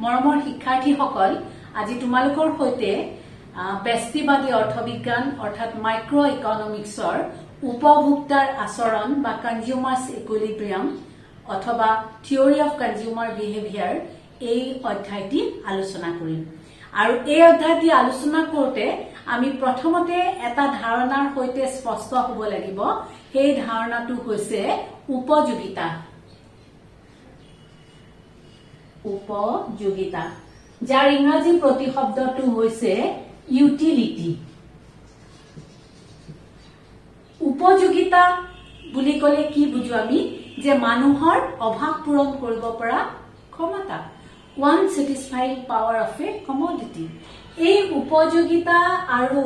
মৰমৰ শিক্ষাৰ্থীসকল আজি তোমালোকৰ সৈতে ব্যষ্টিবাদী অৰ্থবিজ্ঞান অৰ্থাৎ মাইক্ৰ ইকনমিক্সৰ উপভোক্তাৰ আচৰণ বা কনজিউমাৰ্ছ ইকুইলিব্ৰিয়াম অথবা থিওৰি অফ কনজিউমাৰ বিহেভিয়াৰ এই অধ্যায়টি আলোচনা কৰিম আৰু এই অধ্যায়টি আলোচনা কৰোঁতে আমি প্ৰথমতে এটা ধাৰণাৰ সৈতে স্পষ্ট হ'ব লাগিব সেই ধাৰণাটো হৈছে উপযোগিতা উপযোগিতা যাৰ ইংৰাজী প্ৰতিশব্দটো হৈছে ইউটিলিটি উপযোগিতা বুলি ক'লে কি বুজো আমি যে মানুহৰ অভাৱ পূৰণ কৰিব পৰা ক্ষমতা one satisfying power of a commodity এই উপযোগিতা আৰু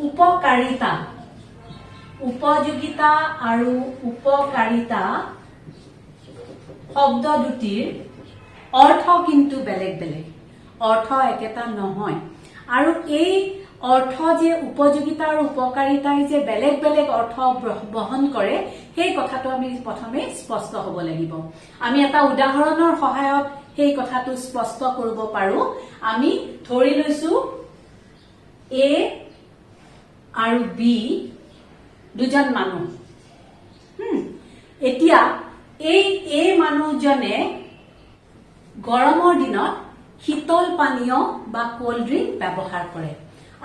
উপকাৰিতা শব্দ দুটিৰ অৰ্থ কিন্তু বেলেগ বেলেগ অৰ্থ একেটা নহয় আৰু এই অৰ্থ যে উপযোগিতা আৰু উপকাৰিতাই যে বেলেগ বেলেগ অৰ্থ বহন কৰে সেই কথাটো আমি প্ৰথমে স্পষ্ট হ'ব লাগিব আমি এটা উদাহৰণৰ সহায়ত সেই কথাটো স্পষ্ট কৰিব পাৰো আমি ধৰি লৈছো এ আৰু বি দুজন মানুহ এতিয়া এই এ মানুহজনে গৰমৰ দিনত শীতল পানীয় বা কোল্ড ড্ৰিংক ব্যৱহাৰ কৰে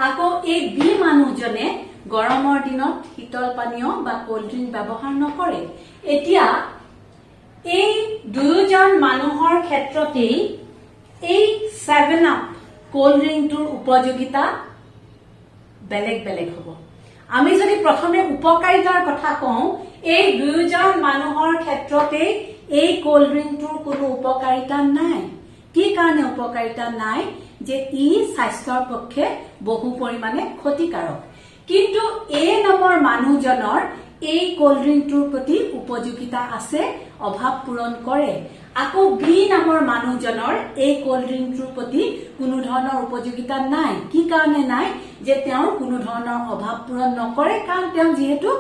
আকৌ এই বি মানুহজনে গৰমৰ দিনত শীতল পানীয় বা কোল্ড ড্ৰিংক ব্যৱহাৰ নকৰে এতিয়া এই দুয়োজন মানুহৰ ক্ষেত্ৰতেই এই 7 আপ কোল্ড ড্ৰিংকটোৰ উপযোগিতা বেলেগ বেলেগ হ'ব আমি যদি প্ৰথমে উপকাৰিতাৰ কথা কওঁ এই দুয়োজন মানুহৰ ক্ষেত্ৰতেই এই কোল্ড ড্ৰিংকটোৰ কোনো উপকাৰিতা নাই কি কাৰণে উপকাৰিতা নাই যে ই স্বাস্থ্যৰ পক্ষে বহু পৰিমাণে ক্ষতিকাৰক কিন্তু এ নামৰ মানুহজনৰ এই কোল্ড ড্ৰিংকটোৰ প্ৰতি উপযোগিতা আছে অভাৱ পূৰণ কৰে আকৌ বি নামৰ মানুহজনৰ এই কোল্ড ড্ৰিংকটোৰ প্ৰতি কোনো ধৰণৰ উপযোগিতা নাই কি কাৰণে নাই যে তেওঁৰ কোনো ধৰণৰ অভাৱ পূৰণ নকৰে কাৰণ তেওঁ যিহেতু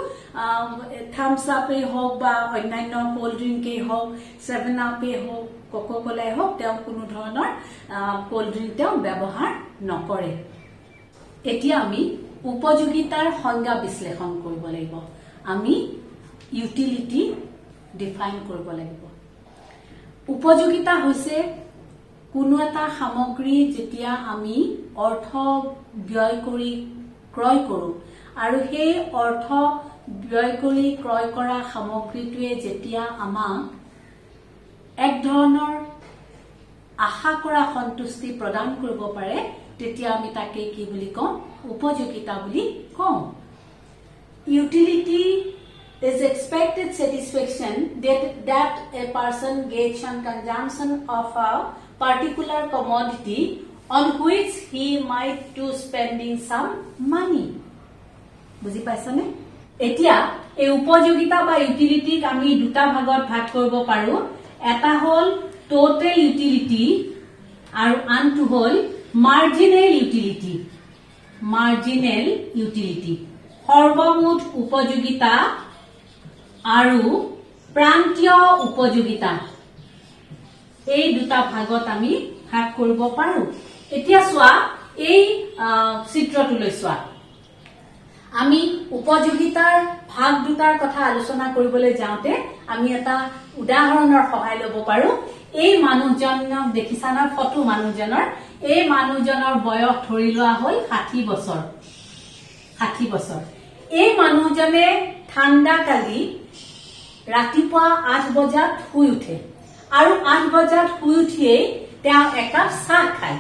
থামছ আপেই হওক বা অন্যান্য কোল্ড ড্ৰিংকেই হওক 7 আপেই হওক কোকোকলাই হওক তেওঁ কোনো ধৰণৰ কোল্ড ড্ৰিংক তেওঁ ব্যৱহাৰ নকৰে এতিয়া আমি উপযোগিতাৰ সংজ্ঞা বিশ্লেষণ কৰিব লাগিব আমি ইউটিলিটি ডিফাইন কৰিব লাগিব উপযোগিতা হৈছে কোনো এটা সামগ্ৰী যেতিয়া আমি অৰ্থ ব্যয় কৰি ক্ৰয় কৰো আৰু সেই অৰ্থ ব্যয় কৰি ক্ৰয় কৰা সামগ্ৰীটোৱে যেতিয়া আমাক এক ধৰণৰ আশা কৰা সন্তুষ্টি প্ৰদান কৰিব পাৰে তেতিয়া আমি তাকে কি বুলি কওঁ উপযোগিতা বুলি কওঁ utility is expected satisfaction that a person gets on consumption of a particular commodity on which he might to spending some money বুজি পাইছানে এতিয়া এই উপযোগিতা বা ইউটিলিটিক আমি দুটা ভাগত ভাগ কৰিব পাৰো এটা হল টোটাল ইউটিলিটি আৰু আনটো হল মাৰ্জিনেল ইউটিলিটি সৰ্বমুঠ উপযোগিতা আৰু প্ৰান্তীয় উপযোগিতা এই দুটা ভাগত আমি ভাগ কৰিব পাৰো এতিয়া চোৱা এই চিত্ৰটোলৈ চোৱা আমি উপযোগিতাৰ ভাগ দুটাৰ কথা আলোচনা কৰিবলৈ যাওঁতে আমি এটা উদাহৰণৰ সহায় ল'ব পাৰো এই মানুহজনক দেখিছানা ফটো মানুহজনৰ এই মানুহজনৰ বয়স ধৰি লোৱা হ'ল 60 বছৰ এই মানুহজনে ঠাণ্ডা কালি ৰাতিপুৱা 8 বজাত শুই উঠে আৰু 8 বজাত শুই উঠিয়েই তেওঁ একাপ চাহ খায়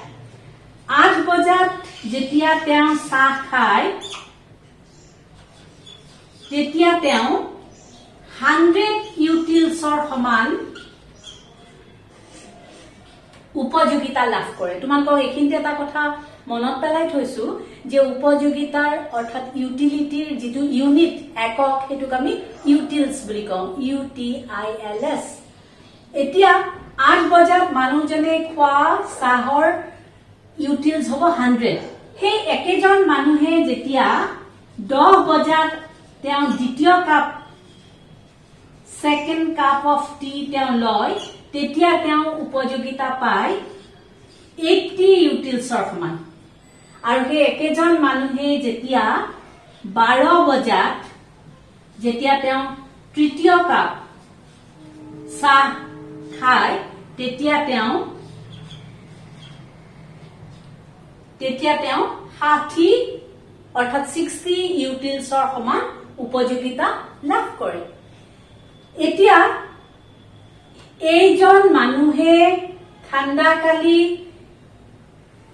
8 বজাত যেতিয়া তেওঁ চাহ খায় তেতিয়া তেওঁ 100 ইউটিলছৰ সমান উপযোগিতা লাভ কৰে তোমালোকক এইখিনিতে এটা কথা মনত পেলাই থৈছো যে উপযোগিতাৰ অৰ্থাৎ ইউটিলিটিৰ যেটো ইউনিট একক হেতুক আমি ইউটিলছ বুলি কওঁ UTILS এতিয়া 8 বজাত মানুহজনে খোৱা চাহৰ ইউটিলছ হ'ব 100 সেই একেজন মানুহে যেতিয়া 10 বজাত তেওঁ দ্বিতীয় cup second cup of T তেওঁ লয় তেতিয়া তেওঁ উপযোগিতা পায় 80 ইউটিলছৰ সমান আৰু সেই একেজন মানুহে যেতিয়া 12 বজাত যেতিয়া তেওঁ তৃতীয় কাপ চাহ খায় তেতিয়া তেওঁ 60 অৰ্থাৎ 60 ইউটিলছৰ সমান উপযোগিতা লাভ কৰে এতিয়া এইজন মানুহে ঠাণ্ডা কালি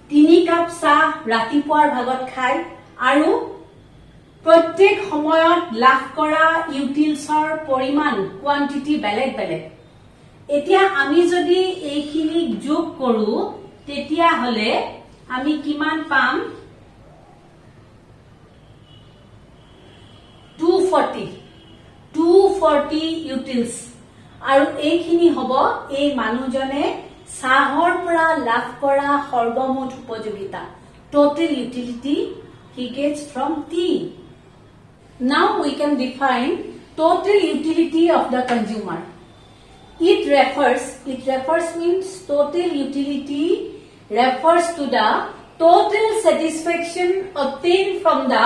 3 কাপ চাহ ৰাতিপুৱাৰ ভাগত খায় আৰু প্ৰত্যেক সময়ত লাভ কৰা ইউটিলছৰ পৰিমাণ কোৱান্টিটি বেলেগ বেলেগ এতিয়া আমি যদি এইখিনি যোগ কৰো তেতিয়া হলে আমি কিমান পাম 240 ইউটিলছ আৰু এইখিনি হ'ব এই মানুহজনে চাহৰ পৰা লাভ কৰা সৰ্বমুঠ উপযোগিতা total utility he gets from tea. Now we can define total utility of the consumer. It refers means total utility refers to the total satisfaction obtained from the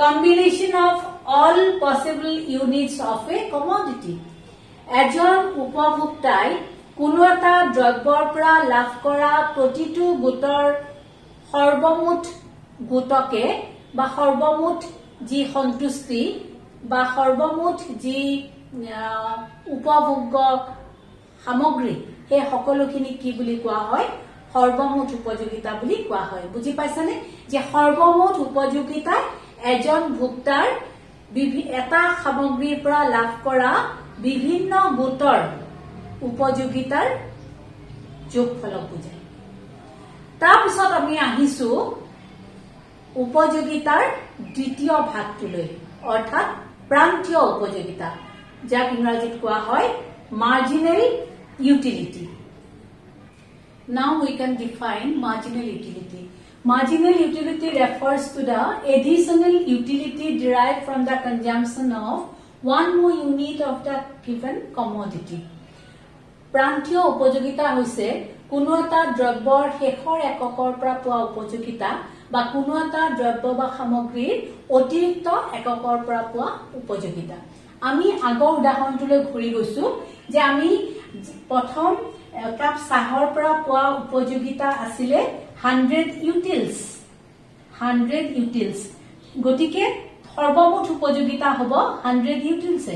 combination of all possible units of a commodity. এজন উপভোক্তাই কোনো এটা দ্ৰব্যৰ পৰা লাভ কৰা প্ৰতিটো গোটৰ সৰ্বমুঠ গোটকে বা সৰ্বমুঠ যি সন্তুষ্টি বা সৰ্বমুঠ যি উপভোগ্য সামগ্ৰী সেই সকলোখিনি কি বুলি কোৱা হয় সৰ্বমুঠ উপযোগিতা বুলি কোৱা হয় বুজি পাইছানে যে সৰ্বমুঠ উপযোগিতা এজন ভোক্তাৰ এটা সামগ্ৰীৰ পৰা লাভ কৰা বিভিন্ন গোটৰ উপযোগিতাৰ যোগফলক বুজায় তাৰ পিছত আমি আহিছো উপযোগিতাৰ দ্বিতীয় ভাগটোলৈ অৰ্থাৎ প্ৰান্তীয় উপযোগিতা যাক ইংৰাজীত কোৱা হয় marginal utility. Now we can define marginal utility. Marginal utility refers to the additional utility derived from the consumption of one more unit of the given commodity. প্ৰান্তীয় উপযোগিতা হৈছে কোনো এটা দ্ৰব্যৰ শেষৰ এককৰ পৰা পোৱা উপযোগিতা বা কোনো এটা দ্ৰব্য বা সামগ্ৰীৰ অতিৰিক্ত এককৰ পৰা পোৱা উপযোগিতা আমি আগৰ উদাহৰণটোলৈ ঘূৰি গৈছো যে আমি প্ৰথম কাপ চাহৰ পৰা পোৱা উপযোগিতা আছিলে 100 ইউটিলছ গতিকে সৰ্বমুঠ উপযোগিতা হ'ব 100 ইউটিলছ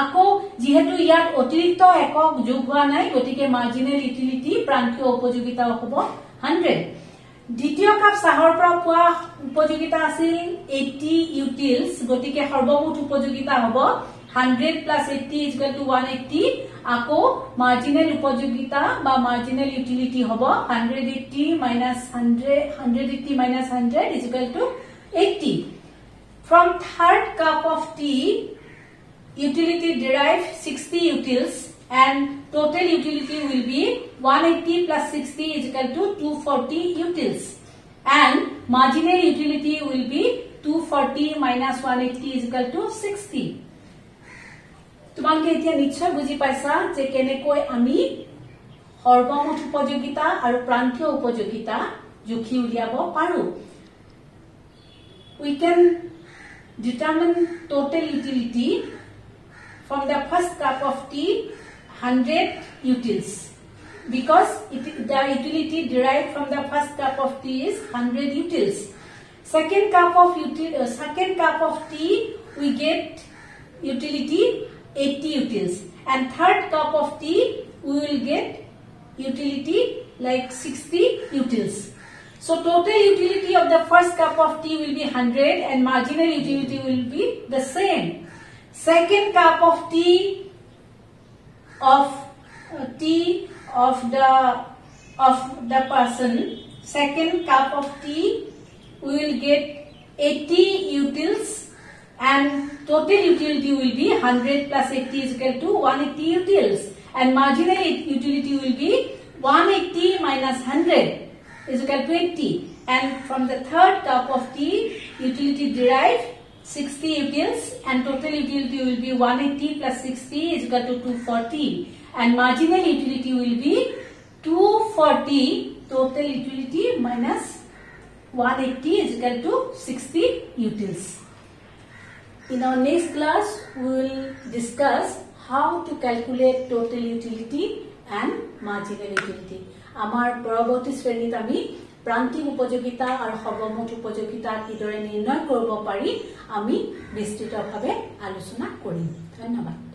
আকৌ যেহেতু ইয়াত অতিৰিক্ত একক যোগ হোৱা নাই গতিকে মাৰ্জিনেল ইউটিলিটি প্ৰান্তীয় উপযোগিতা হ'ব 100 দ্বিতীয় কাপ চাহৰ পৰা পোৱা উপযোগিতা আছিল 80 ইউটিলছ গতিকে সৰ্বমুঠ উপযোগিতা হ'ব 100 plus 80 is equal to 180 আকৌ marginal উপযোগিতা বা marginal utility হ'ব 180 minus 100 is equal to 80 from third cup of tea utility derived 60 utils and total utility will be 180 plus 60 is equal to 240 utils and marginal utility will be 240 minus 180 is equal to 60 তোমালোকে এতিয়া নিশ্চয় বুজি পাইছা যে কেনেকৈ আমি সৰ্বমুঠ উপযোগিতা আৰু প্ৰান্তীয় উপযোগিতা জুখি উলিয়াব পাৰো we can determine total utility from the first cup of tea 100 utils because the utility derived from the first cup of tea is 100 utils second cup of tea we get utility 80 utils and third cup of tea we will get utility like 60 utils so total utility of the first cup of tea will be 100 and marginal utility will be the same second cup of tea of the person second cup of tea we will get 80 utils and total utility will be 100 plus 80 is equal to 180 utils and marginal utility will be 180 minus 100 is equal to 80 and from the third cup of tea utility derived 60 utils and total utility will be 180 plus 60 is equal to 240 and marginal utility will be 240 total utility minus 180 is equal to 60 utils. In our next class, we will discuss how to calculate total utility and marginal utility. Amar পৰৱৰ্তী শ্ৰেণীত আমি প্ৰান্তিক উপযোগিতা আৰু সৰ্বমুঠ উপযোগিতা কিদৰে নিৰ্ণয় কৰিব পাৰি আমি বিস্তৃতভাৱে আলোচনা কৰিম। ধন্যবাদ।